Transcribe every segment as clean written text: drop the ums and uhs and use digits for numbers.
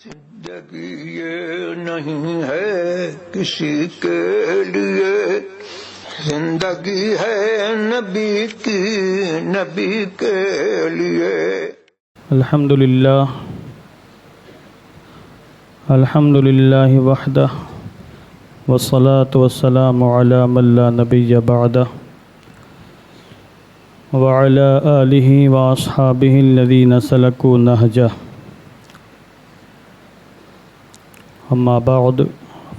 زندگی یہ نہیں ہے کسی کے لیے، زندگی ہے نبی کی، نبی کے لیے۔ الحمدللہ وحدہ والصلاة والسلام علی من لا نبی بعدہ وعلی آلہ واصحابہ الذین سلکوا نہجہ، اما بعد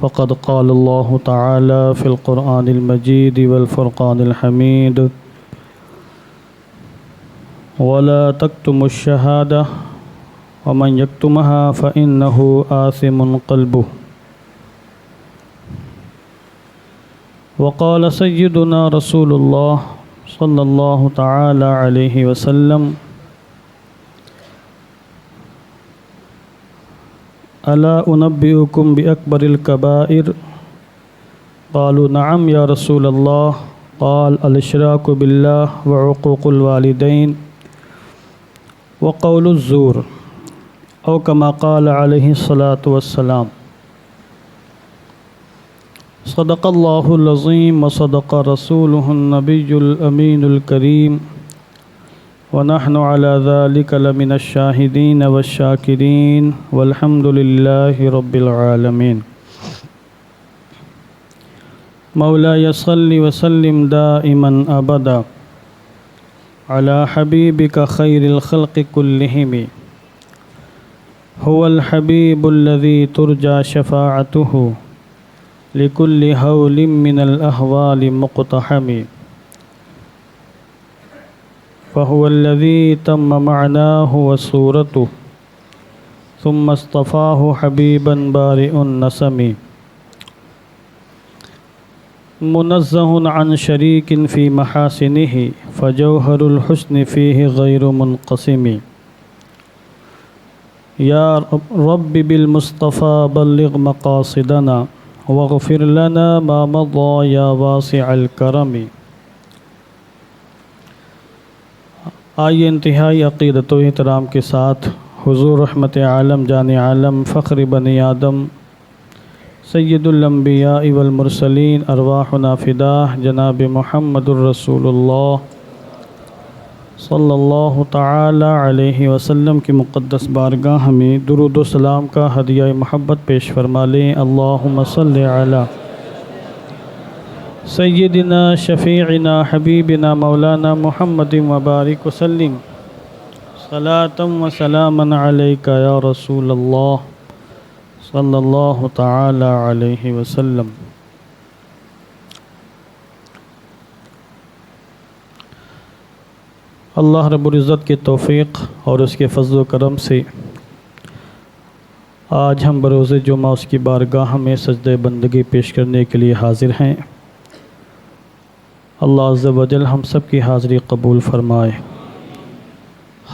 فقد قال اللہ تعالی فی القرآن المجید والفرقان الحمید ولا تکتموا الشہادہ ومن یکتمها فإنه آثم قلبه۔ وقال سیدنا رسول اللہ صلی اللہ تعالی علیہ وسلم الا انبئکم بأکبر الکبائر؟ قالوا نعم یا رسول اللہ، قال الاشراک باللہ وعقوق الوالدین وقول الزور، او کما قال علیہ الصلاۃ والسلام۔ صدق اللہ العظیم وصدق رسولہ النبی الامین الکریم، ونحن علی ذلک لمن الشاہدین والشاکرین والحمد للہ رب العالمین۔ مولاي صل وسلم دائما ابدا على حبيبك خير الخلق كلهم، هو الحبيب الذي ترجى شفاعته لكل هول من الأهوال مقتحم، فهو الذي تم معناه وصورته ثم اصطفاه حبيبا بارئ النسم، منزه عن شريك في محاسنه فجوهر الحسن فيه غير منقسم، يا رب بالمصطفى بلغ مقاصدنا واغفر لنا ما مضى يا واسع الكرم۔ آئیے انتہائی عقیدت و احترام کے ساتھ حضور رحمت عالم جان عالم فخر بنی آدم سید الانبیاء والمرسلین ارواحنا فداہ جناب محمد الرسول اللہ صلی اللہ تعالی علیہ وسلم کی مقدس بارگاہ میں درود و سلام کا ہدیہ محبت پیش فرما لیں۔ اللہم صلی علی سیدنا شفیعنا حبیبنا مولانا محمد وبارک وسلم، صلاۃ و سلاما علیک یا رسول اللہ صلی اللہ تعالی علیہ وسلم۔ اللہ رب العزت کے توفیق اور اس کے فضل و کرم سے آج ہم بروز جمعہ اس کی بارگاہ میں سجدہ بندگی پیش کرنے کے لیے حاضر ہیں۔ اللہ عز و جل ہم سب کی حاضری قبول فرمائے،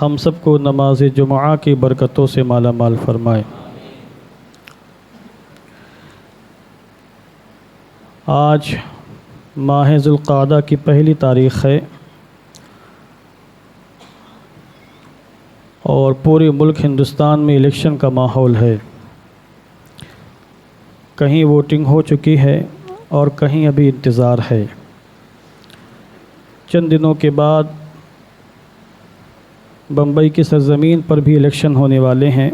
ہم سب کو نماز جمعہ کی برکتوں سے مالا مال فرمائے۔ آج ماہ ذوالقعدہ کی پہلی تاریخ ہے اور پورے ملک ہندوستان میں الیکشن کا ماحول ہے۔ کہیں ووٹنگ ہو چکی ہے اور کہیں ابھی انتظار ہے۔ چند دنوں کے بعد بمبئی کی سرزمین پر بھی الیکشن ہونے والے ہیں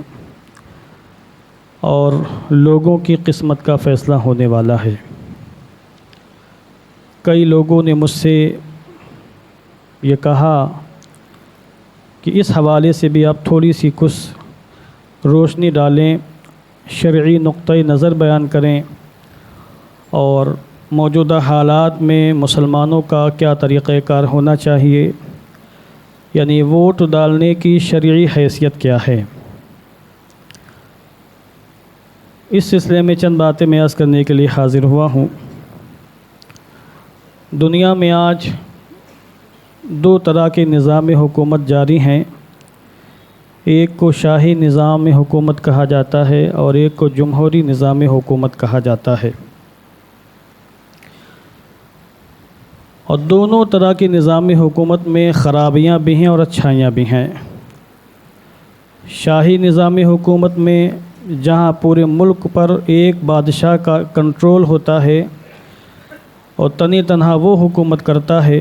اور لوگوں کی قسمت کا فیصلہ ہونے والا ہے۔ کئی لوگوں نے مجھ سے یہ کہا کہ اس حوالے سے بھی آپ تھوڑی سی کچھ روشنی ڈالیں، شرعی نقطۂ نظر بیان کریں اور موجودہ حالات میں مسلمانوں کا کیا طریقہ کار ہونا چاہیے، یعنی ووٹ ڈالنے کی شرعی حیثیت کیا ہے۔ اس سلسلے میں چند باتیں میں عرض کرنے کے لیے حاضر ہوا ہوں۔ دنیا میں آج دو طرح کے نظام حکومت جاری ہیں، ایک کو شاہی نظام حکومت کہا جاتا ہے اور ایک کو جمہوری نظام حکومت کہا جاتا ہے، اور دونوں طرح کی نظام حکومت میں خرابیاں بھی ہیں اور اچھائیاں بھی ہیں۔ شاہی نظام حکومت میں جہاں پورے ملک پر ایک بادشاہ کا کنٹرول ہوتا ہے اور تنی تنہا وہ حکومت کرتا ہے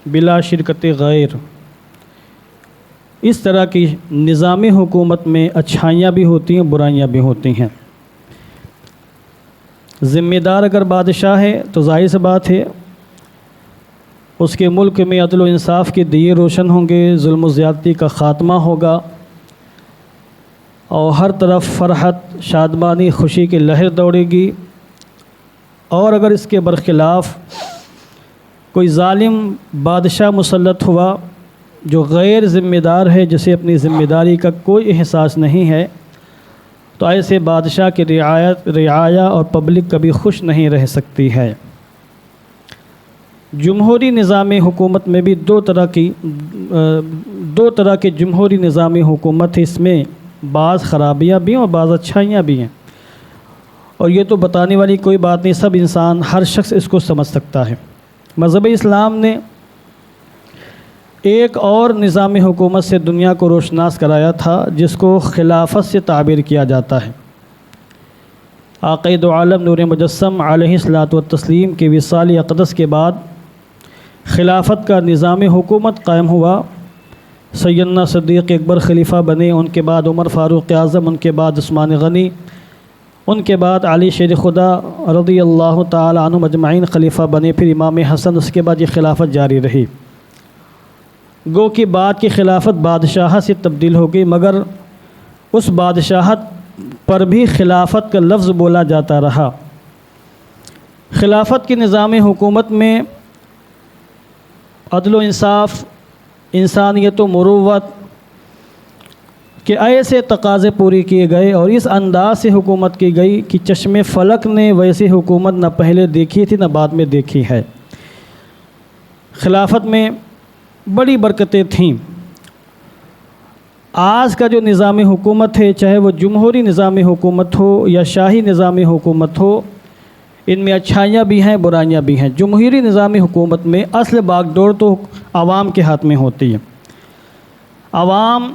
بلا شرکت غیر، اس طرح کی نظام حکومت میں اچھائیاں بھی ہوتی ہیں، برائیاں بھی ہوتی ہیں۔ ذمہ دار اگر بادشاہ ہے تو ظاہر سی بات ہے اس کے ملک میں عدل و انصاف کے دیے روشن ہوں گے، ظلم و زیادتی کا خاتمہ ہوگا اور ہر طرف فرحت، شادمانی، خوشی کی لہر دوڑے گی۔ اور اگر اس کے برخلاف کوئی ظالم بادشاہ مسلط ہوا جو غیر ذمہ دار ہے، جسے اپنی ذمہ داری کا کوئی احساس نہیں ہے، تو ایسے بادشاہ کی رعایا اور پبلک کبھی خوش نہیں رہ سکتی ہے۔ جمہوری نظام حکومت میں بھی دو طرح کے جمہوری نظام حکومت ہے، اس میں بعض خرابیاں بھی ہیں اور بعض اچھائیاں بھی ہیں، اور یہ تو بتانے والی کوئی بات نہیں، سب انسان، ہر شخص اس کو سمجھ سکتا ہے۔ مذہب اسلام نے ایک اور نظام حکومت سے دنیا کو روشناس کرایا تھا جس کو خلافت سے تعبیر کیا جاتا ہے۔ آقا دو عالم نور مجسم علیہ الصلوۃ والتسلیم کے وصال اقدس کے بعد خلافت کا نظام حکومت قائم ہوا۔ سیدنا صدیق اکبر خلیفہ بنے، ان کے بعد عمر فاروق اعظم، ان کے بعد عثمان غنی، ان کے بعد علی شیر خدا رضی اللہ تعالی عنہ اجمعین خلیفہ بنے، پھر امام حسن، اس کے بعد یہ خلافت جاری رہی۔ گو کہ بعد کی خلافت بادشاہ سے تبدیل ہو گئی، مگر اس بادشاہت پر بھی خلافت کا لفظ بولا جاتا رہا۔ خلافت کے نظام حکومت میں عدل و انصاف، انسانیت و مروت کے ایسے تقاضے پورے کیے گئے اور اس انداز سے حکومت کی گئی کہ چشم فلک نے ویسی حکومت نہ پہلے دیکھی تھی نہ بعد میں دیکھی ہے۔ خلافت میں بڑی برکتیں تھیں۔ آج کا جو نظام حکومت ہے، چاہے وہ جمہوری نظام حکومت ہو یا شاہی نظام حکومت ہو، ان میں اچھائیاں بھی ہیں، برائیاں بھی ہیں۔ جمہوری نظام حکومت میں اصل باغ ڈور تو عوام کے ہاتھ میں ہوتی ہے۔ عوام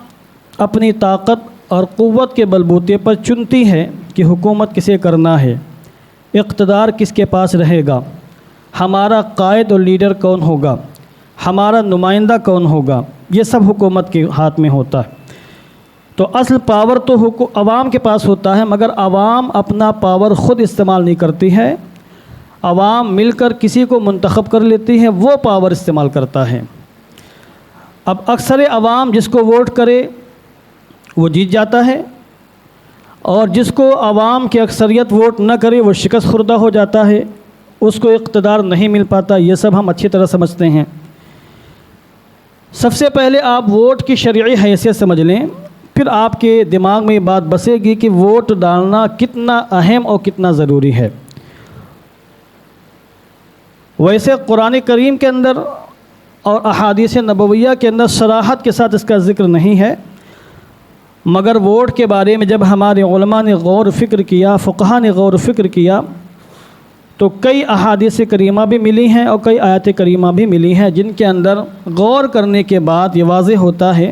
اپنی طاقت اور قوت کے بلبوتے پر چنتی ہے کہ حکومت کسے کرنا ہے، اقتدار کس کے پاس رہے گا، ہمارا قائد اور لیڈر کون ہوگا، ہمارا نمائندہ کون ہوگا، یہ سب حکومت کے ہاتھ میں ہوتا ہے۔ تو اصل پاور تو عوام کے پاس ہوتا ہے، مگر عوام اپنا پاور خود استعمال نہیں کرتی ہے، عوام مل کر کسی کو منتخب کر لیتی ہے، وہ پاور استعمال کرتا ہے۔ اب اکثر عوام جس کو ووٹ کرے وہ جیت جاتا ہے، اور جس کو عوام کی اکثریت ووٹ نہ کرے وہ شکست خوردہ ہو جاتا ہے، اس کو اقتدار نہیں مل پاتا۔ یہ سب ہم اچھی طرح سمجھتے ہیں۔ سب سے پہلے آپ ووٹ کی شرعی حیثیت سمجھ لیں، پھر آپ کے دماغ میں یہ بات بسے گی کہ ووٹ ڈالنا کتنا اہم اور کتنا ضروری ہے۔ ویسے قرآن کریم کے اندر اور احادیث نبویہ کے اندر صراحت کے ساتھ اس کا ذکر نہیں ہے، مگر ووٹ کے بارے میں جب ہمارے علماء نے غور و فکر کیا، فقہا نے غور و فکر کیا، تو کئی احادیث کریمہ بھی ملی ہیں اور کئی آیات کریمہ بھی ملی ہیں جن کے اندر غور کرنے کے بعد یہ واضح ہوتا ہے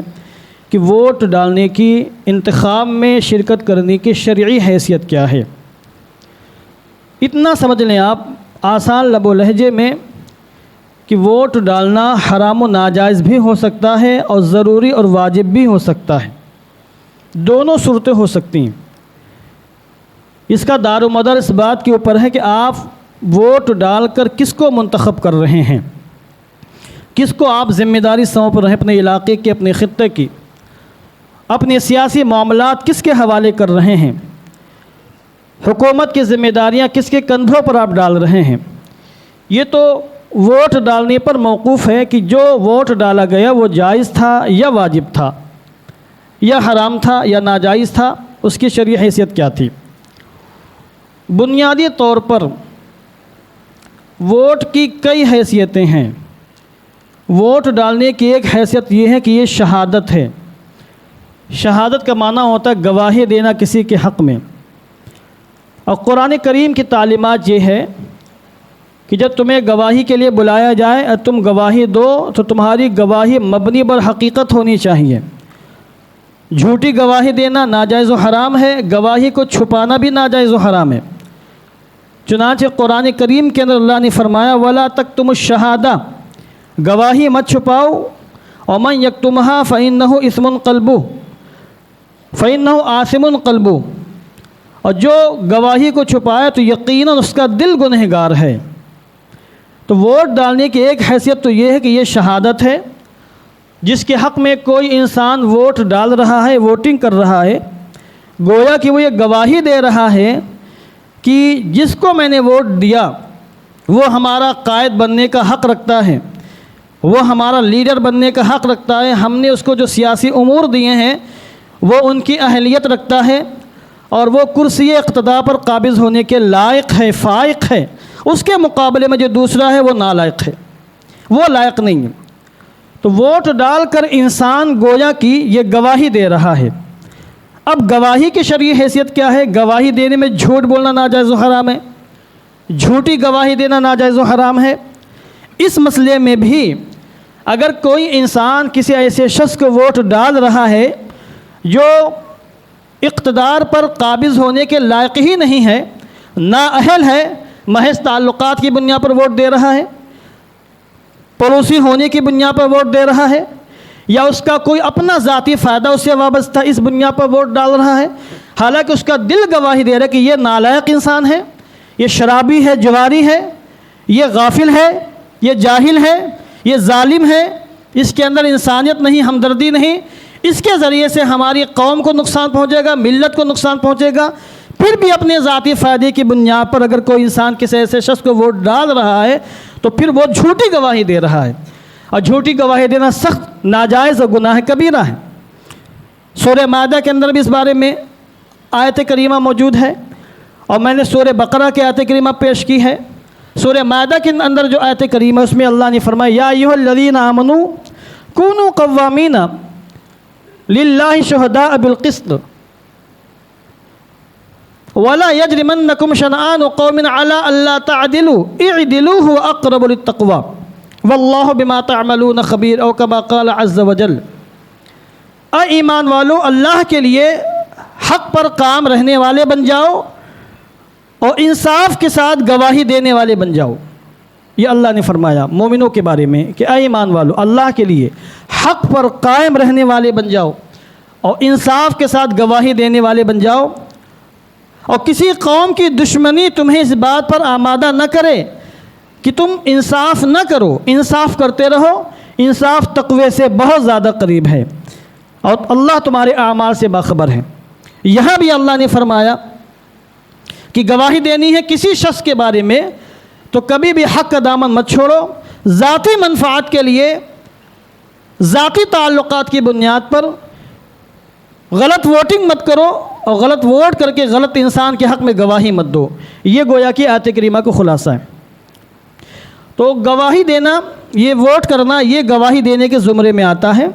کہ ووٹ ڈالنے کی، انتخاب میں شرکت کرنے کی شرعی حیثیت کیا ہے۔ اتنا سمجھ لیں آپ آسان لب و لہجے میں کہ ووٹ ڈالنا حرام و ناجائز بھی ہو سکتا ہے اور ضروری اور واجب بھی ہو سکتا ہے، دونوں صورتیں ہو سکتی ہیں۔ اس کا دار و مدار اس بات کے اوپر ہے کہ آپ ووٹ ڈال کر کس کو منتخب کر رہے ہیں، کس کو آپ ذمہ داری سونپ رہے ہیں، اپنے علاقے کی، اپنے خطے کی، اپنے سیاسی معاملات کس کے حوالے کر رہے ہیں، حکومت کی ذمہ داریاں کس کے کندھوں پر آپ ڈال رہے ہیں۔ یہ تو ووٹ ڈالنے پر موقوف ہے کہ جو ووٹ ڈالا گیا وہ جائز تھا یا واجب تھا یا حرام تھا یا ناجائز تھا، اس کی شرعی حیثیت کیا تھی۔ بنیادی طور پر ووٹ کی کئی حیثیتیں ہیں۔ ووٹ ڈالنے کی ایک حیثیت یہ ہے کہ یہ شہادت ہے۔ شہادت کا معنی ہوتا ہے گواہی دینا کسی کے حق میں، اور قرآن کریم کی تعلیمات یہ ہے کہ جب تمہیں گواہی کے لیے بلایا جائے اور تم گواہی دو تو تمہاری گواہی مبنی بر حقیقت ہونی چاہیے، جھوٹی گواہی دینا ناجائز و حرام ہے، گواہی کو چھپانا بھی ناجائز و حرام ہے۔ چنانچہ قرآن کریم کے اندر اللہ نے فرمایا وَلَا تَكْتُمُ الشَّهَادَةَ، گواہی مت چھپاؤ، وَمَنْ يَكْتُمْهَا فَإِنَّهُ إِثْمٌ قَلْبُهُ فَإِنَّهُ آثِمٌ قَلْبُهُ، اور جو گواہی کو چھپائے تو یقیناً اس کا دل گنہگار ہے۔ تو ووٹ ڈالنے کی ایک حیثیت تو یہ ہے کہ یہ شہادت ہے، جس کے حق میں کوئی انسان ووٹ ڈال رہا ہے، ووٹنگ کر رہا ہے، گویا کہ وہ یہ گواہی دے رہا ہے کہ جس کو میں نے ووٹ دیا وہ ہمارا قائد بننے کا حق رکھتا ہے، وہ ہمارا لیڈر بننے کا حق رکھتا ہے، ہم نے اس کو جو سیاسی امور دیے ہیں وہ ان کی اہلیت رکھتا ہے، اور وہ کرسی اقتدار پر قابض ہونے کے لائق ہے، فائق ہے۔ اس کے مقابلے میں جو دوسرا ہے وہ نالائق ہے، وہ لائق نہیں ہے۔ تو ووٹ ڈال کر انسان گویا کی یہ گواہی دے رہا ہے۔ اب گواہی کی شرعی حیثیت کیا ہے؟ گواہی دینے میں جھوٹ بولنا ناجائز و حرام ہے، جھوٹی گواہی دینا ناجائز و حرام ہے۔ اس مسئلے میں بھی اگر کوئی انسان کسی ایسے شخص کو ووٹ ڈال رہا ہے جو اقتدار پر قابض ہونے کے لائق ہی نہیں ہے، نااہل ہے، محض تعلقات کی بنیاد پر ووٹ دے رہا ہے، پڑوسی ہونے کی بنیاد پر ووٹ دے رہا ہے، یا اس کا کوئی اپنا ذاتی فائدہ اس سے وابستہ اس بنیاد پر ووٹ ڈال رہا ہے، حالانکہ اس کا دل گواہی دے رہا ہے کہ یہ نالائق انسان ہے، یہ شرابی ہے، جواری ہے، یہ غافل ہے، یہ جاہل ہے، یہ ظالم ہے، اس کے اندر انسانیت نہیں، ہمدردی نہیں، اس کے ذریعے سے ہماری قوم کو نقصان پہنچے گا، ملت کو نقصان پہنچے گا۔ پھر بھی اپنے ذاتی فائدے کی بنیاد پر اگر کوئی انسان کسی ایسے شخص کو ووٹ ڈال رہا ہے تو پھر وہ جھوٹی گواہی دے رہا ہے، اور جھوٹی گواہی دینا سخت ناجائز اور گناہ کبیرہ ہے۔ سورہ مائدہ کے اندر بھی اس بارے میں آیت کریمہ موجود ہے، اور میں نے سورہ بقرہ کی آیت کریمہ پیش کی ہے۔ سورہ مائدہ کے اندر جو آیت کریمہ اس میں اللہ نے فرمایا یا ایھا الذین آمنوا کونوا قوامین للہ شہداء بالقسط ولا یجرمنکم شنآن قوم علی الا تعدلوا اعدلوا هو اقرب للتقوی واللہ بما تعملون خبیر، او کما قال عز وجل۔ اے ایمان والو، اللہ کے لیے حق پر قائم رہنے والے بن جاؤ اور انصاف کے ساتھ گواہی دینے والے بن جاؤ۔ یہ اللہ نے فرمایا مومنوں کے بارے میں کہ اے ایمان والو، اللہ کے لیے حق پر قائم رہنے والے بن جاؤ اور انصاف کے ساتھ گواہی دینے والے بن جاؤ، اور کسی قوم کی دشمنی تمہیں اس بات پر آمادہ نہ کرے کہ تم انصاف نہ کرو، انصاف کرتے رہو۔ انصاف تقوی سے بہت زیادہ قریب ہے، اور اللہ تمہارے اعمال سے باخبر ہے۔ یہاں بھی اللہ نے فرمایا کہ گواہی دینی ہے کسی شخص کے بارے میں تو کبھی بھی حق کا دامن مت چھوڑو، ذاتی منفعت کے لیے، ذاتی تعلقات کی بنیاد پر غلط ووٹنگ مت کرو، اور غلط ووٹ کر کے غلط انسان کے حق میں گواہی مت دو۔ یہ گویا کہ آیت کریمہ کو خلاصہ ہے۔ تو گواہی دینا، یہ ووٹ کرنا، یہ گواہی دینے کے زمرے میں آتا ہے،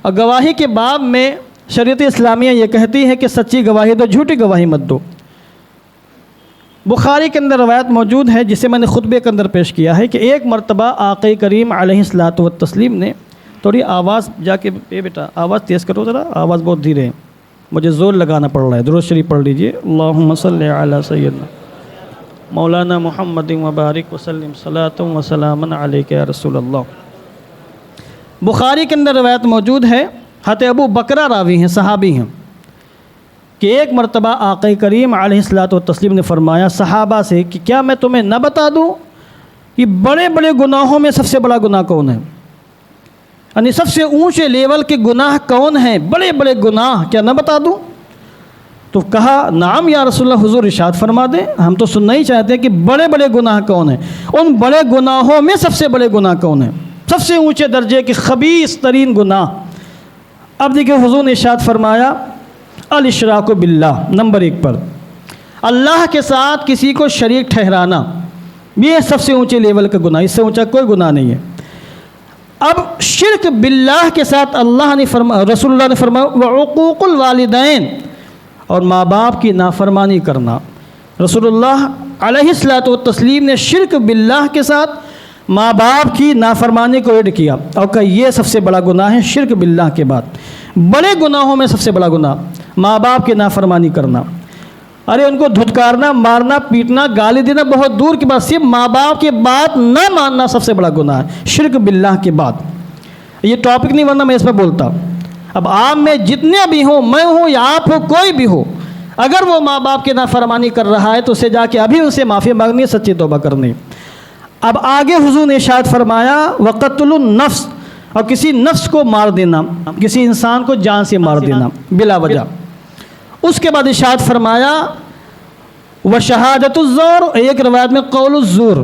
اور گواہی کے باب میں شریعت اسلامیہ یہ کہتی ہے کہ سچی گواہی دو، جھوٹی گواہی مت دو۔ بخاری کے اندر روایت موجود ہے جسے میں نے خطبے کے اندر پیش کیا ہے کہ ایک مرتبہ آقا کریم علیہ الصلاۃ والتسلیم نے، تھوڑی آواز جا کے بیٹا آواز تیز کرو ذرا، آواز بہت دھیرے ہے، مجھے زور لگانا پڑ رہا ہے۔ درود شریف پڑھ لیجئے، اللہم صلی علی سیدنا مولانا محمد وبارک وسلم صلاۃ و سلاما علیک یا رسول اللہ۔ بخاری کے اندر روایت موجود ہے، حضرت ابو بکرہ راوی ہیں، صحابی ہیں، کہ ایک مرتبہ آقا کریم علیہ الصلاۃ والتسلیم نے فرمایا صحابہ سے کہ کیا میں تمہیں نہ بتا دوں کہ بڑے بڑے گناہوں میں سب سے بڑا گناہ کون ہے، یعنی سب سے اونچے لیول کے گناہ کون ہیں، بڑے بڑے گناہ کیا نہ بتا دوں؟ تو کہا نعم یا رسول اللہ، حضور ارشاد فرما دیں، ہم تو سننا ہی چاہتے ہیں کہ بڑے بڑے گناہ کون ہیں، ان بڑے گناہوں میں سب سے بڑے گناہ کون ہیں، سب سے اونچے درجے کے خبیث ترین گناہ۔ اب دیکھیں حضور نے ارشاد فرمایا الاشراک باللہ، نمبر 1 پر اللہ کے ساتھ کسی کو شریک ٹھہرانا، یہ سب سے اونچے لیول کا گناہ، اس سے اونچا کوئی گناہ نہیں ہے۔ اب شرک باللہ کے ساتھ اللہ نے رسول اللہ نے فرمایا وعقوق الوالدین، اور ماں باپ کی نافرمانی کرنا۔ رسول اللہ علیہ الصلاۃ والتسلیم نے شرک باللہ کے ساتھ ماں باپ کی نافرمانی کو ایڈ کیا اور کہا یہ سب سے بڑا گناہ ہے شرک باللہ کے بعد۔ بڑے گناہوں میں سب سے بڑا گناہ ماں باپ کی نافرمانی کرنا. ارے ان کو دھتکارنا، مارنا، پیٹنا، گالی دینا بہت دور کی بات، صرف ماں باپ کی بات نہ ماننا سب سے بڑا گناہ ہے، شرک باللہ کے بعد. یہ ٹاپک نہیں، ورنہ میں اس پہ بولتا. اب آپ میں جتنے بھی ہوں، میں ہوں یا آپ ہو، کوئی بھی ہو، اگر وہ ماں باپ کی نافرمانی کر رہا ہے تو اسے جا کے ابھی ان سے معافی مانگنی، سچی توبہ کرنی. اب آگے حضور نے ارشاد فرمایا وقتل النفس، اور کسی نفس کو مار دینا، کسی انسان کو جان سے مار دینا بلا وجہ. اس کے بعد ارشاد فرمایا وشہادت الزور، ایک روایت میں قول الزور،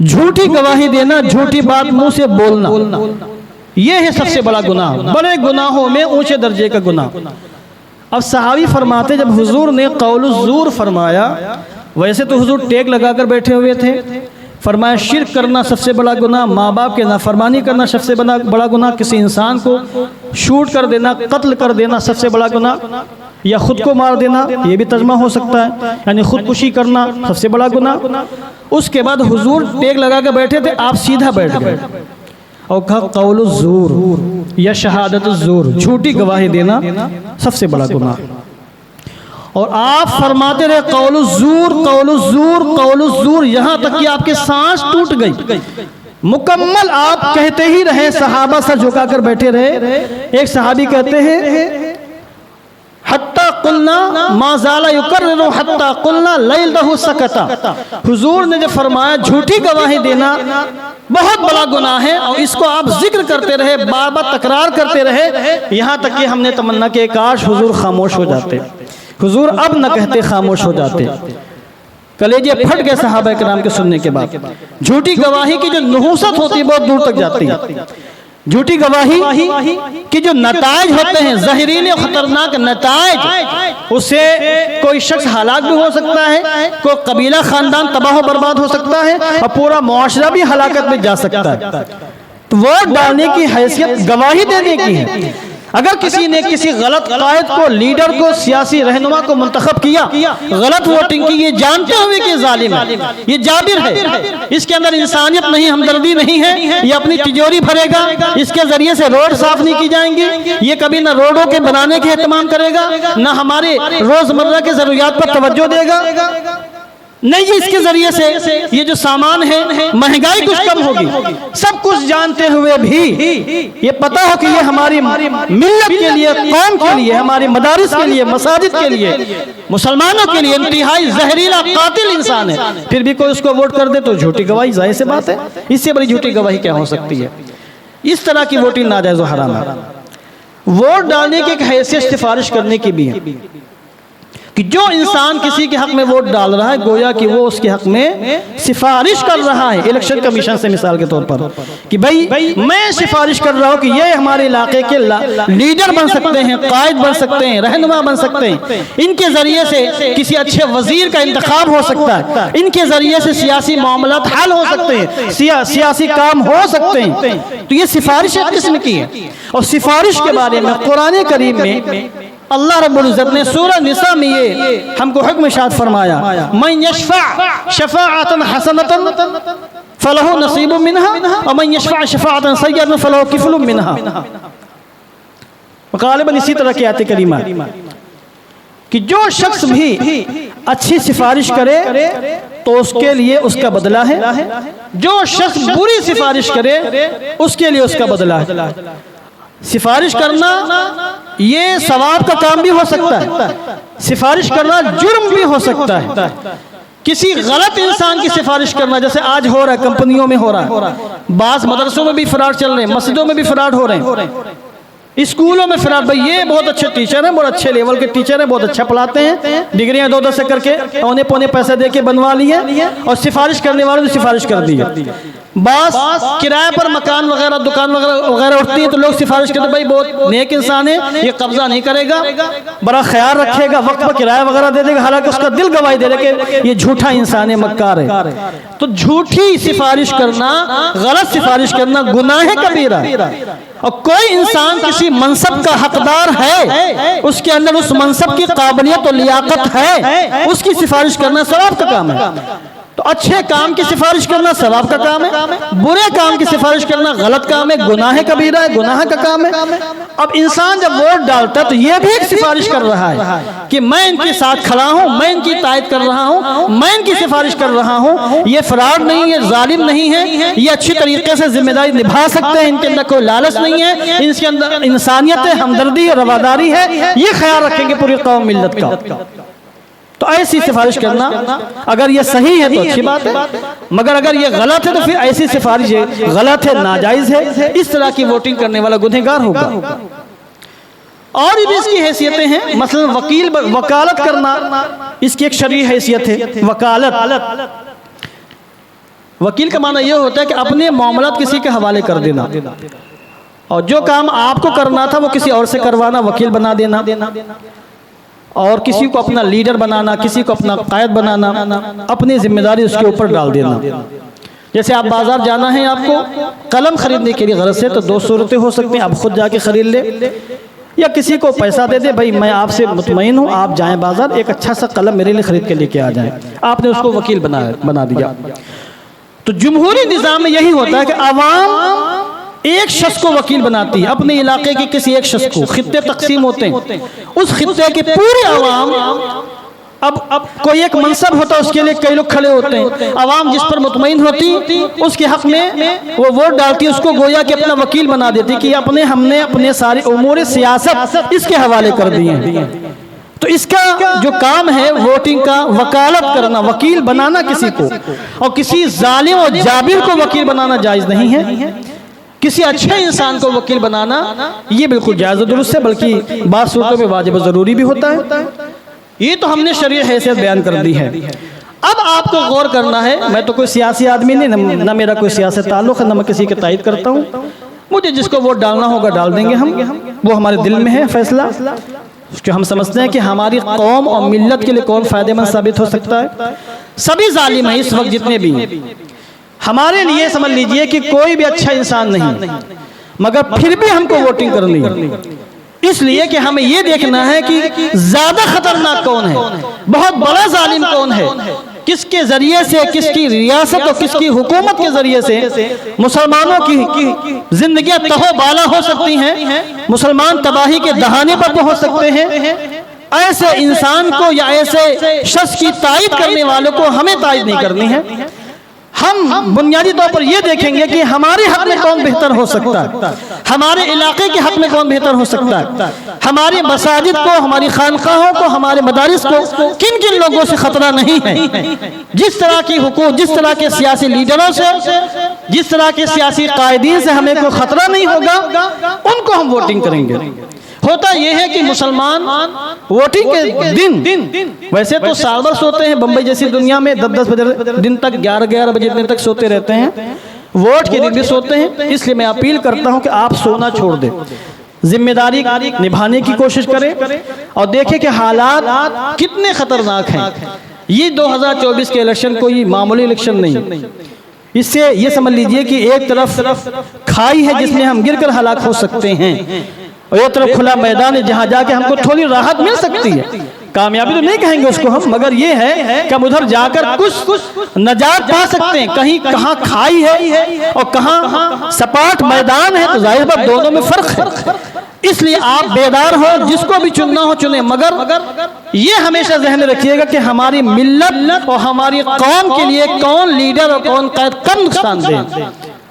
جھوٹی گواہی دینا، جھوٹی بات منہ سے بولنا، یہ ہے سب سے بڑا گناہ، بڑے گناہوں میں اونچے درجے کا گناہ. اب صحابی فرماتے جب حضور نے قول الزور فرمایا، ویسے تو حضور ٹیک لگا کر بیٹھے ہوئے تھے، فرمایا شرک کرنا سب سے بڑا گناہ، ماں باپ کے نافرمانی کرنا سب سے بڑا گناہ، کسی انسان کو شوٹ کر دینا، قتل کر دینا سب سے بڑا گناہ، یا خود کو مار دینا، یہ بھی ترجمہ ہو سکتا ہے، یعنی خودکشی کرنا سب سے بڑا گناہ. اس کے بعد حضور ٹیک لگا کے بیٹھے تھے، آپ سیدھا بیٹھ گئے اور کہا قول الزور یا شہادت الزور، جھوٹی گواہی دینا سب سے بڑا گناہ. اور آپ فرماتے رہے قول الزور قول الزور قول الزور، یہاں تک کہ آپ کے سانس ٹوٹ گئی، مکمل آپ کہتے ہی رہے، صحابہ سر جھکا کر بیٹھے رہے. ایک صحابی کہتے ہیں حتی قلنا ما زال یکرر حتی قلنا لیلتہ سکتا، حضور نے جب فرمایا جھوٹی گواہی دینا بہت بڑا گناہ ہے، اور اس کو آپ ذکر کرتے رہے، بار بار تکرار کرتے رہے، یہاں تک کہ ہم نے تمنا کہ کاش حضور خاموش ہو جاتے، حضور اب نہ کہتے، خاموش ہو جاتے. کلیجے پھٹ گئے صحابہ کرام کے سننے کے بعد. جھوٹی گواہی کی جو نحوست ہوتی ہے بہت دور تک جاتی ہے. جھوٹی گواہی کی جو نتائج ہوتے ہیں، زہریلے اور خطرناک نتائج، اس سے کوئی شخص ہلاک بھی ہو سکتا ہے، کوئی قبیلہ خاندان تباہ و برباد ہو سکتا ہے، اور پورا معاشرہ بھی ہلاکت میں جا سکتا ہے. تو ووٹ ڈالنے کی حیثیت گواہی دینے کی ہے. اگر کسی نے کسی غلط قائد کو، لیڈر کو، سیاسی رہنما کو منتخب کیا، غلط ووٹنگ کی، یہ جانتے ہوئے کہ ظالم ہے، یہ جابر ہے، اس کے اندر انسانیت نہیں، ہمدردی نہیں ہے، یہ اپنی تجوری بھرے گا، اس کے ذریعے سے روڈ صاف نہیں کی جائیں گی، یہ کبھی نہ روڈوں کے بنانے کے اہتمام کرے گا، نہ ہمارے روزمرہ کے ضروریات پر توجہ دے گا، نہیں اس کے ذریعے سے یہ جو سامان ہے مہنگائی کچھ کم ہوگی. سب کچھ جانتے ہوئے بھی یہ پتا ہو کہ یہ ہماری ملت کے لیے، قوم کے لیے، ہماری مدارس کے لیے، مساجد کے لیے، مسلمانوں کے لیے انتہائی زہریلا قاتل انسان ہے، پھر بھی کوئی اس کو ووٹ کر دے تو جھوٹی گواہی، ظاہر سی بات ہے، اس سے بڑی جھوٹی گواہی کیا ہو سکتی ہے. اس طرح کی ووٹنگ ناجائز و حرام ہے. ووٹ ڈالنے کی ایک حیثیت سفارش کرنے کی بھی ہے کہ جو انسان کسی کے حق میں ووٹ ڈال رہا ہے گویا کہ وہ اس کے حق میں سفارش کر رہا ہے، الیکشن کمیشن سے مثال کے طور پر، کہ بھائی میں سفارش کر رہا ہوں کہ یہ ہمارے علاقے کے لیڈر بن سکتے ہیں، قائد بن سکتے ہیں، رہنما بن سکتے ہیں، ان کے ذریعے سے کسی اچھے وزیر کا انتخاب ہو سکتا ہے، ان کے ذریعے سے سیاسی معاملات حل ہو سکتے ہیں، سیاسی کام ہو سکتے ہیں. تو یہ سفارش ایک قسم کی ہے. اور سفارش کے بارے میں قرآن کریم میں اللہ رب العزت نے سورہ نساء میں یہ ہم کو حکم ارشاد فرمایا من یشفع شفاعتا حسنتا فلہ نصیب منہا ومن یشفع شفاعتا سیئتا فلہ کفل منہا. غالباً اسی طرح کی آیت کریمہ کہ جو شخص بھی اچھی سفارش کرے تو اس کے لیے اس کا بدلہ ہے، جو شخص بری سفارش کرے اس کے لیے اس کا بدلہ ہے. سفارش کرنا یہ ثواب کا کام بھی ہو سکتا ہے، سفارش کرنا جرم بھی ہو سکتا ہے. کسی غلط انسان کی سفارش کرنا جیسے آج ہو رہا ہے، کمپنیوں میں ہو رہا ہے، بعض مدرسوں میں بھی فراڈ چل رہے ہیں، مسجدوں میں بھی فراڈ ہو رہے ہیں، اسکولوں میں فراڈ. بھائی یہ بہت اچھے ٹیچر ہیں، بہت اچھے لیول کے ٹیچر ہیں، بہت اچھا پڑھاتے ہیں، ڈگریاں 2 سے کر کے اونے پونے پیسے دے کے بنوا لی ہیں، اور سفارش کرنے والوں نے سفارش کر دی ہے. بعض کرائے پر مکان وغیرہ دکان وغیرہ اٹھتی ہے تو لوگ سفارش کرتے ہیں بھائی بہت نیک انسان ہے، یہ قبضہ نہیں کرے گا، بڑا خیال رکھے گا، وقت پر کرایہ وغیرہ دے دے گا، حالانکہ اس کا دل گواہی دے رہا کہ یہ جھوٹا انسان ہے، مکار ہے. تو جھوٹی سفارش کرنا، غلط سفارش کرنا گناہ کبیرہ. اور کوئی انسان کسی منصب کا حقدار ہے، اس کے اندر اس منصب کی قابلیت و لیاقت ہے، اس کی سفارش کرنا ثواب کا کام ہے. تو اچھے کام کی سفارش کرنا ثواب کا کام ہے، برے کام کی سفارش کرنا غلط کام ہے، گناہ کبیرہ ہے، گناہ کا کام ہے۔ اب انسان جب ووٹ ڈالتا ہے تو یہ بھی ایک سفارش کر رہا ہے کہ میں ان کے ساتھ کھڑا ہوں، میں ان کی تائید کر رہا ہوں، میں ان کی سفارش کر رہا ہوں، یہ فراڈ نہیں، یہ ظالم نہیں ہے، یہ اچھی طریقے سے ذمہ داری نبھا سکتے ہیں، ان کے اندر کوئی لالچ نہیں ہے، ان کے اندر انسانیت ہے، ہمدردی ہے، رواداری ہے، یہ خیال رکھیں گے پوری قوم ملت کا۔ تو ایسی سفارش کرنا اگر یہ صحیح ہے تو اچھی بات ہے، مگر اگر یہ غلط ہے تو پھر ایسی سفارش غلط ہے، ناجائز ہے، اس طرح کی ووٹنگ کرنے والا گنہگار ہوگا۔ اور بھی اس کی حیثیتیں ہیں، مثلا وکالت کرنا، اس کی ایک شرعی حیثیت ہے۔ وکالت، وکیل کا معنی یہ ہوتا ہے کہ اپنے معاملات کسی کے حوالے کر دینا، اور جو کام آپ کو کرنا تھا وہ کسی اور سے کروانا، وکیل بنا دینا، اور کسی کو اپنا لیڈر بنانا، کسی کو اپنا قائد بنانا، اپنی ذمہ داری اس کے اوپر ڈال دینا۔ جیسے آپ بازار جانا ہے، آپ کو قلم خریدنے کے لیے غرض ہے تو دو صورتیں ہو سکتی ہیں، آپ خود جا کے خرید لے، یا کسی کو پیسہ دے دے، بھائی میں آپ سے مطمئن ہوں، آپ جائیں بازار، ایک اچھا سا قلم میرے لیے خرید کے لے کے آ جائیں، آپ نے اس کو وکیل بنا دیا۔ تو جمہوری نظام میں یہی ہوتا ہے کہ عوام ایک شخص کو وکیل بناتی ہے، اپنے علاقے کے کسی ایک شخص کو، خطے تقسیم ہوتے ہیں، اس خطے کے پورے عوام، اب کوئی ایک منصب ہوتا ہے، اس کے لیے کئی لوگ کھڑے ہوتے ہیں، عوام جس پر مطمئن ہوتی اس کے حق میں وہ ووٹ ڈالتی، اس کو گویا کہ اپنا وکیل بنا دیتی کہ ہم نے اپنے سارے امور سیاست اس کے حوالے کر دیے ہیں۔ تو اس کا جو کام ہے ووٹنگ کا، وکالت کرنا، وکیل بنانا کسی کو، اور کسی ظالم اور جابر کو وکیل بنانا جائز نہیں ہے، کسی اچھے انسان کو وکیل بنانا یہ بالکل جائز و درست ہے، بلکہ بعض صورتوں میں واجب و ضروری بھی ہوتا ہے۔ یہ تو ہم نے شرعی حیثیت بیان کر دی ہے۔ اب آپ کو غور کرنا ہے، میں تو کوئی سیاسی آدمی نہیں، نہ میرا کوئی سیاسی تعلق ہے، نہ میں کسی کے تائید کرتا ہوں، مجھے جس کو ووٹ ڈالنا ہوگا ڈال دیں گے ہم، وہ ہمارے دل میں ہے فیصلہ، کہ ہم سمجھتے ہیں کہ ہماری قوم اور ملت کے لیے کون فائدہ مند ثابت ہو سکتا ہے۔ سبھی ظالم ہیں اس وقت جتنے بھی ہیں، ہمارے لیے سمجھ لیجئے کہ کوئی بھی اچھا انسان نہیں، مگر پھر بھی ہم کو ووٹنگ کرنی ہے، اس لیے کہ ہمیں یہ دیکھنا ہے کہ زیادہ خطرناک کون ہے، بہت بڑا ظالم کون ہے، کس کے ذریعے سے، کس کی ریاست اور کس کی حکومت کے ذریعے سے مسلمانوں کی زندگیاں تہو بالا ہو سکتی ہیں، مسلمان تباہی کے دہانے پر پہنچ سکتے ہیں۔ ایسے انسان کو یا ایسے شخص کی تائید کرنے والوں کو ہمیں تائید نہیں کرنی ہے۔ ہم بنیادی طور پر یہ دیکھیں گے کہ ہمارے حق میں کون بہتر ہو سکتا ہے، ہمارے علاقے کے حق میں کون بہتر ہو سکتا ہے، ہماری مساجد کو، ہماری خانقاہوں کو، ہمارے مدارس کو کن کن لوگوں سے خطرہ نہیں ہے۔ جس طرح کی حقوق، جس طرح کے سیاسی لیڈروں سے، جس طرح کے سیاسی قائدین سے ہمیں کوئی خطرہ نہیں ہوگا، ان کو ہم ووٹنگ کریں گے۔ ہوتا یہ ہے کہ مسلمان ووٹنگ کے دن ویسے تو سال بھر سوتے ہیں، بمبئی جیسی دنیا میں 10 بجے دن تک، 11 بجے دن تک سوتے رہتے ہیں، ووٹ کے دن بھی سوتے ہیں۔ اس لیے میں اپیل کرتا ہوں کہ آپ سونا چھوڑ دیں، ذمہ داری نبھانے کی کوشش کریں، اور دیکھیں کہ حالات کتنے خطرناک ہیں۔ یہ 2024 کے الیکشن کوئی معمولی الیکشن نہیں، اس سے یہ سمجھ لیجئے کہ ایک طرف کھائی ہے جس میں ہم گر کر ہلاک ہو سکتے ہیں، اور ایک طرف کھلا میدان ہے جہاں جا کے ہم کو تھوڑی راحت مل سکتی ہے۔ کامیابی تو نہیں کہیں گے اس کو ہم، مگر یہ ہے کہ ہم ادھر جا کر کچھ نجات پا سکتے ہیں۔ کہیں کہاں کھائی ہے اور کہاں سپاٹ میدان ہے، تو ظاہر بات دونوں میں فرق ہے۔ اس لیے آپ بیدار ہو، جس کو بھی چننا ہو چنیں، مگر یہ ہمیشہ ذہن میں رکھیے گا کہ ہماری ملت اور ہماری قوم کے لیے کون لیڈر اور کون قائد کم نقصان دہ،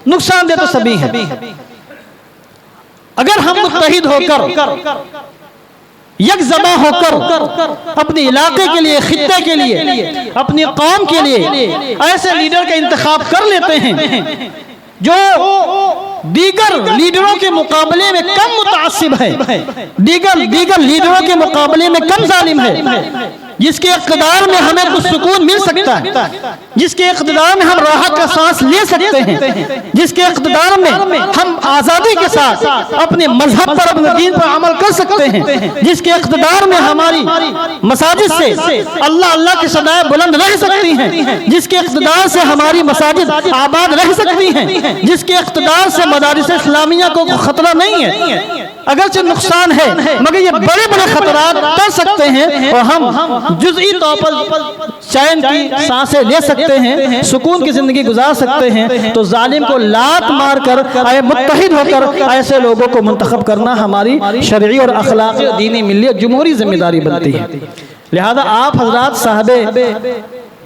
نقصان دہ تو سبھی ہیں۔ اگر ہم متحد ہو کر، یک زباں ہو کر اپنے علاقے کے لیے، خطے کے لیے، اپنی قوم کے لیے ایسے لیڈر کا انتخاب کر لیتے ہیں جو دیگر لیڈروں کے مقابلے میں کم متعصب ہے، دیگر لیڈروں کے مقابلے میں کم ظالم ہے، جس کے اقتدار میں ہمیں کچھ سکون مل سکتا ہے، جس کے اقتدار میں ہم راحت کا سانس لے سکتے ہیں، جس کے اقتدار میں ہم آزادی کے ساتھ اپنے مذہب پر، اپنے دین پر عمل کر سکتے ہیں، جس کے اقتدار میں ہماری مساجد سے اللہ اللہ کی صدائیں بلند رہ سکتی ہیں، جس کے اقتدار سے ہماری مساجد آباد رہ سکتی ہیں، جس کے اقتدار سے مدارس اسلامیہ کو خطرہ نہیں ہے۔ اگرچہ نقصان ہے، مگر یہ بڑے بڑے خطرات کر سکتے ہیں، اور ہم جزئی طور پر چین کی سانسیں لے سکتے ہیں، سکون کی زندگی گزار سکتے ہیں، تو ظالم کو لات مار کر متحد ہو کر ایسے لوگوں کو منتخب کرنا ہماری شرعی اور اخلاقی اور دینی ملی اور جمہوری ذمہ داری بنتی ہے۔ لہذا آپ حضرات صاحب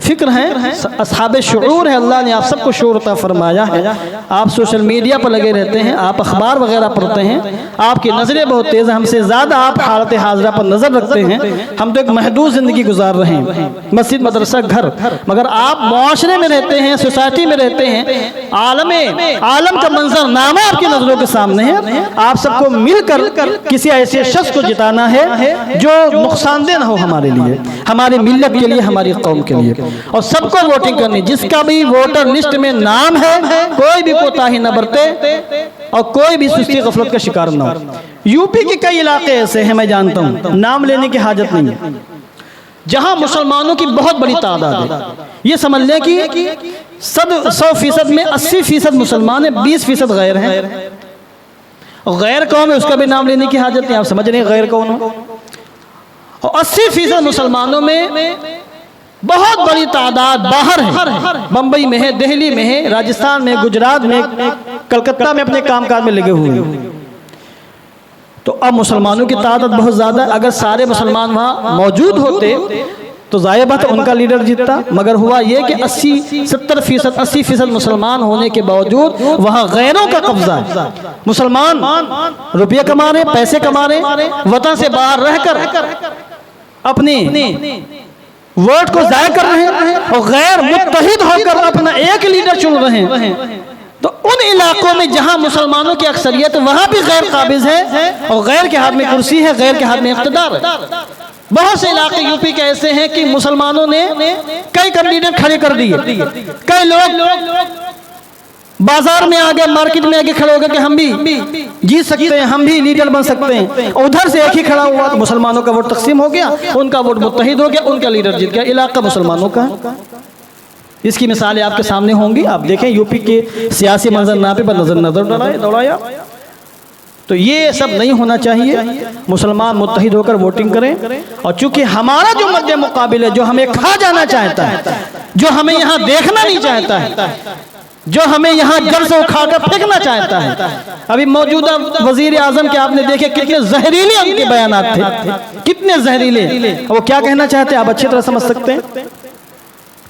فکر ہیں، اصحاب شعور ہیں، اللہ نے آپ سب کو شعور عطا فرمایا ہے۔ آپ سوشل میڈیا پر لگے رہتے ہیں، آپ اخبار وغیرہ پڑھتے ہیں، آپ کی نظریں بہت تیز ہیں، ہم سے زیادہ آپ حالت حاضرہ پر نظر رکھتے ہیں۔ ہم تو ایک محدود زندگی گزار رہے ہیں، مسجد، مدرسہ، گھر، مگر آپ معاشرے میں رہتے ہیں، سوسائٹی میں رہتے ہیں، عالم کا منظر نامہ آپ کی نظروں کے سامنے ہے۔ آپ سب کو مل کر کسی ایسے شخص کو جتانا ہے جو نقصان دہ نہ ہو ہمارے لیے، ہماری ملت کے لیے، ہماری قوم کے لیے، اور سب کو ووٹنگ کرنی۔ جس کا بھی ووٹر لسٹ میں نام ہے کوئی بھی کوتاہی نہ برتے اور کوئی بھی سستی غفلت کا شکار نہ ہو۔ یو پی کے کئی علاقے ایسے ہیں، میں جانتا ہوں، نام لینے کی حاجت نہیں ہے، جہاں مسلمانوں کی بہت بڑی تعداد ہے۔ یہ سمجھ لیں کہ 100% میں 80% مسلمان ہیں، 20% غیر ہیں۔ غیر قوم ہے، اس کا بھی نام لینے کی حاجت نہیں، آپ سمجھ رہے ہیں غیر کون ہو۔ اور 80% مسلمانوں میں بہت بڑی تعداد باہر ہے، بمبئی میں ہے، دہلی میں ہے، راجستھان میں، گجرات میں، کلکتہ میں اپنے کام کاج میں لگے ہوئے ہیں۔ تو اب مسلمانوں کی تعداد بہت زیادہ ہے، اگر سارے مسلمان وہاں موجود ہوتے تو ظاہر بات ان کا لیڈر جیتتا، مگر ہوا یہ کہ 80% مسلمان ہونے کے باوجود وہاں غیروں کا قبضہ ہے۔ مسلمان روپیہ کما رہے، پیسے کما رہے، وطن سے باہر رہ کر اپنی ووٹ کو ضائع کر رہے ہیں، اور غیر متحد ہو کر اپنا ایک لیڈر چن رہے ہیں۔ تو ان علاقوں میں جہاں مسلمانوں کی اکثریت، وہاں بھی غیر قابض ہے، اور غیر کے ہاتھ میں کرسی ہے، غیر کے ہاتھ میں اقتدار ہے۔ بہت سے علاقے یو پی کے ایسے ہیں کہ مسلمانوں نے کئی کینڈیڈیٹ کھڑے کر دیے، کئی لوگ بازار میں آگے، مارکیٹ میں آگے کھڑے ہو گئے کہ ہم بھی جیت سکتے ہیں، ہم بھی لیڈر بن سکتے ہیں۔ ادھر سے ایک ہی کھڑا ہوا تو مسلمانوں کا ووٹ تقسیم ہو گیا، ان کا ووٹ متحد ہو گیا، ان کا لیڈر جیت گیا، علاقہ مسلمانوں کا ہے۔ اس کی مثالیں آپ کے سامنے ہوں گی، آپ دیکھیں یو پی کے سیاسی منظرنامے پر نظر دوڑایا۔ تو یہ سب نہیں ہونا چاہیے، مسلمان متحد ہو کر ووٹنگ کریں، اور چونکہ ہمارا جو مد مقابل ہے، جو ہمیں کھا جانا چاہتا ہے، جو ہمیں یہاں دیکھنا نہیں چاہتا ہے، جو ہمیں یہاں جڑ سے اکھاڑ کر پھینکنا چاہتا ہے، ابھی موجودہ وزیر اعظم کے آپ نے دیکھے کتنے زہریلے ان کے بیانات تھے، کتنے زہریلے، وہ کیا کہنا چاہتے ہیں آپ اچھی طرح سمجھ سکتے ہیں۔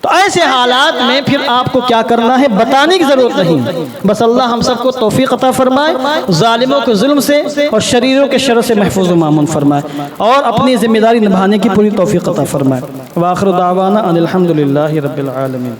تو ایسے حالات میں پھر آپ کو کیا کرنا ہے بتانے کی ضرورت نہیں، بس اللہ ہم سب کو توفیق عطا فرمائے، ظالموں کے ظلم سے اور شریروں کے شر سے محفوظ و مامون فرمائے، اور اپنی ذمہ داری نبھانے کی پوری توفیق عطا فرمائے۔ وآخر دعوانا ان الحمدللہ رب العالمین۔